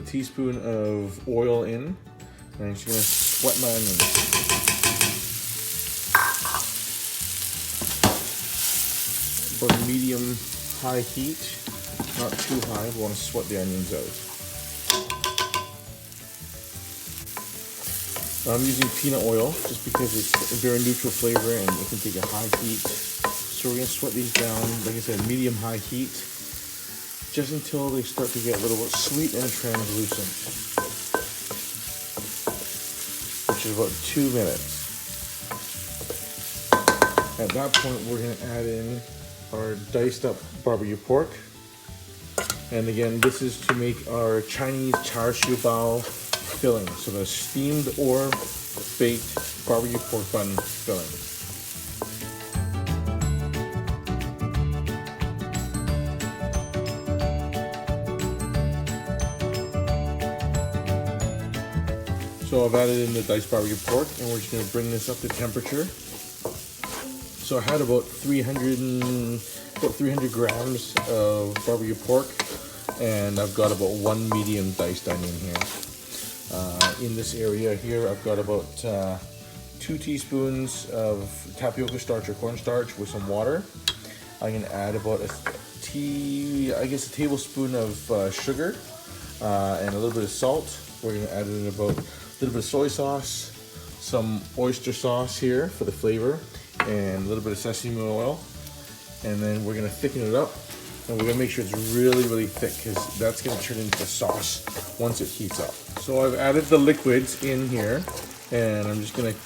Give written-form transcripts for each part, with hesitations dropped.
teaspoon of oil in, and I'm just gonna sweat my onions. About medium-high heat, not too high. We want to sweat the onions out. I'm using peanut oil just because it's a very neutral flavor and it can take a high heat. So we're going to sweat these down, like I said, medium-high heat, just until they start to get a little bit sweet and translucent, which is about 2 minutes. At that point, we're going to add in our diced up barbecue pork. And again, this is to make our Chinese Char Siu Bao filling. So the steamed or baked barbecue pork bun filling. So I've added in the diced barbecue pork, and we're just going to bring this up to temperature. So I had about 300 grams of barbecue pork, and I've got about 1 medium diced onion here. In this area here, I've got about 2 teaspoons of tapioca starch or cornstarch with some water. I can add about a tablespoon of sugar and a little bit of salt. We're going to add in about a little bit of soy sauce, some oyster sauce here for the flavor, and a little bit of sesame oil. And then we're going to thicken it up, and we're going to make sure it's really, really thick, because that's going to turn into sauce once it heats up. So I've added the liquids in here, and I'm just going to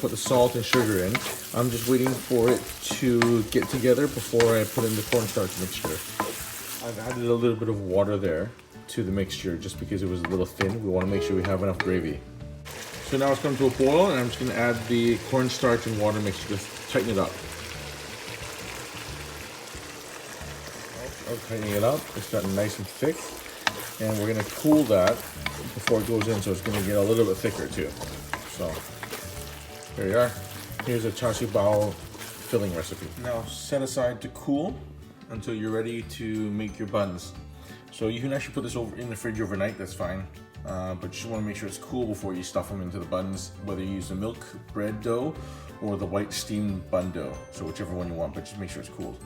put the salt and sugar in. I'm just waiting for it to get together before I put in the cornstarch mixture. I've added a little bit of water there to the mixture just because it was a little thin. We want to make sure we have enough gravy. So now it's come to a boil, and I'm just going to add the cornstarch and water mixture to tighten it up. I'm tightening it up. It's gotten nice and thick, and we're going to cool that before it goes in, so it's going to get a little bit thicker too. So there you are. Here's a Char Siu Bao filling recipe. Now set aside to cool until you're ready to make your buns. So you can actually put this over in the fridge overnight, that's fine. But you just want to make sure it's cool before you stuff them into the buns, whether you use the milk bread dough or the white steamed bun dough. So whichever one you want, but just make sure it's cool.